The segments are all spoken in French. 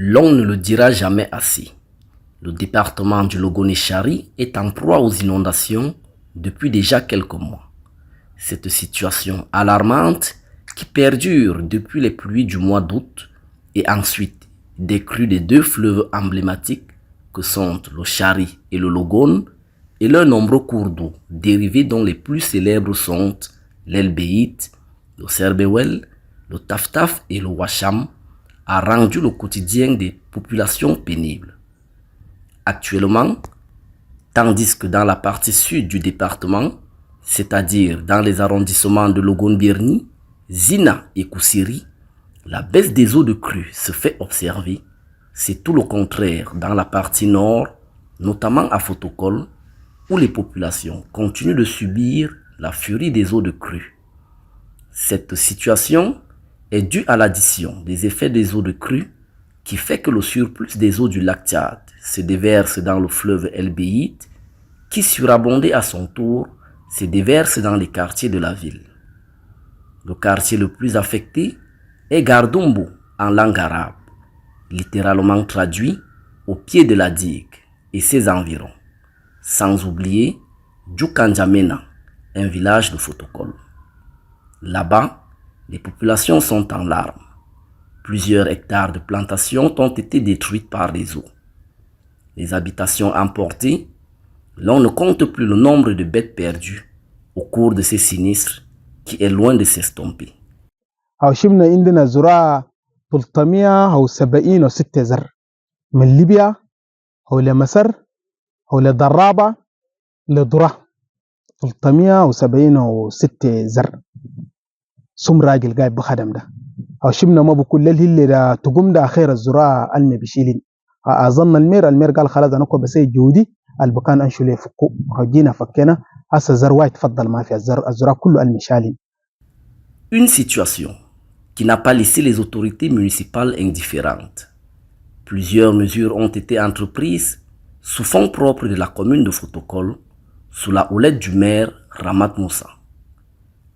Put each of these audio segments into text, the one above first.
L'on ne le dira jamais assez. Le département du Logoné-Chari est en proie aux inondations depuis déjà quelques mois. Cette situation alarmante qui perdure depuis les pluies du mois d'août et ensuite des crues des deux fleuves emblématiques que sont le Chari et le Logone et leurs nombreux cours d'eau dérivés dont les plus célèbres sont l'Elbeït, le Serbewel, le Taftaf et le Wacham a rendu le quotidien des populations pénible. Actuellement, tandis que dans la partie sud du département, c'est-à-dire dans les arrondissements de Logone-Birni, Zina et Koussiri, la baisse des eaux de crue se fait observer. C'est tout le contraire dans la partie nord, notamment à Fotokol, où les populations continuent de subir la furie des eaux de crue. Cette situation est due à l'addition des effets des eaux de crue qui fait que le surplus des eaux du lac Tchad se déverse dans le fleuve Elbeït qui, surabondé à son tour, se déverse dans les quartiers de la ville. Le quartier le plus affecté est Gardombo en langue arabe, littéralement traduit au pied de la digue et ses environs, sans oublier Djoukandjamena, un village de Fotokol. Là-bas, les populations sont en larmes. Plusieurs hectares de plantations ont été détruites par les eaux. Les habitations emportées, l'on ne compte plus le nombre de bêtes perdues au cours de ces sinistres qui est loin de s'estomper. شفنا عندنا زراعة 376 زر من ليبيا حول مصر حول ضرابة لدرة 376 زر سم راجل قاعد بخدم ده أو شفنا ما بكل اللي ده تقوم ده خير الزراعة المي بشيلين أظن المير قال خلاص أنا كنت بسي جودي البكان أنشو لي فكو جينا فكنا هسه زر وايد تفضل ما في الزراعة كله المي شالين. Une situation qui n'a pas laissé les autorités municipales indifférentes. Plusieurs mesures ont été entreprises sous fonds propres de la commune de Fotokol, sous la houlette du maire Ramat Moussa.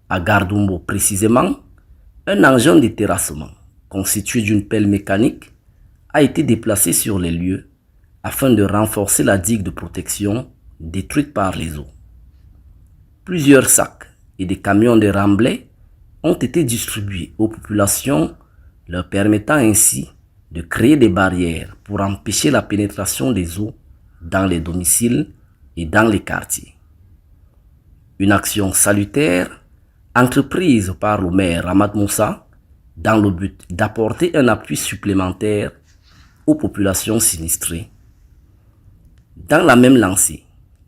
À Gardombo précisément, un engin de terrassement constitué d'une pelle mécanique a été déplacé sur les lieux afin de renforcer la digue de protection détruite par les eaux. Plusieurs sacs et des camions de remblais ont été distribués aux populations, leur permettant ainsi de créer des barrières pour empêcher la pénétration des eaux dans les domiciles et dans les quartiers. Une action salutaire entreprise par le maire Ramat Moussa dans le but d'apporter un appui supplémentaire aux populations sinistrées. Dans la même lancée,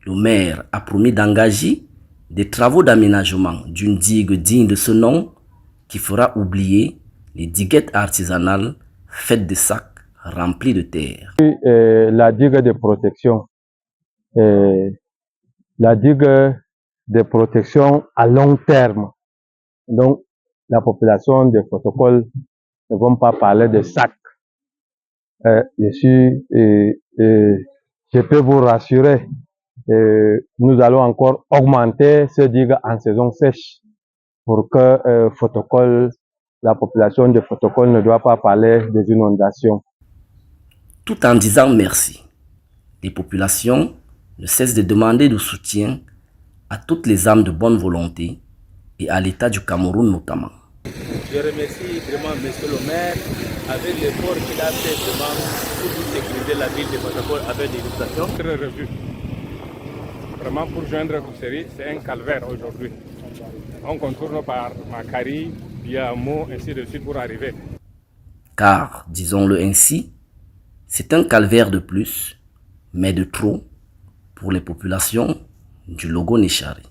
le maire a promis d'engager des travaux d'aménagement d'une digue digne de ce nom qui fera oublier les diguettes artisanales faites de sacs remplis de terre. La digue de protection, la digue de protection à long terme. Donc, la population de Fotokol ne vont pas parler de sacs. Je peux vous rassurer, nous allons encore augmenter ce digue en saison sèche pour que Fotokol, la population de Fotokol ne doit pas parler des inondations. Tout en disant merci, les populations ne cessent de demander du soutien à toutes les âmes de bonne volonté et à l'État du Cameroun notamment. Je remercie vraiment M. le maire avec l'effort qu'il a fait vraiment pour sécuriser la ville de Fotokol avec des inondations. Très revu. Vraiment pour joindre Koussiri, c'est un calvaire aujourd'hui. On contourne par Makari, Biamo, ainsi de suite pour arriver. Car, disons-le ainsi, c'est un calvaire de plus, mais de trop, pour les populations du Logoné-Chari.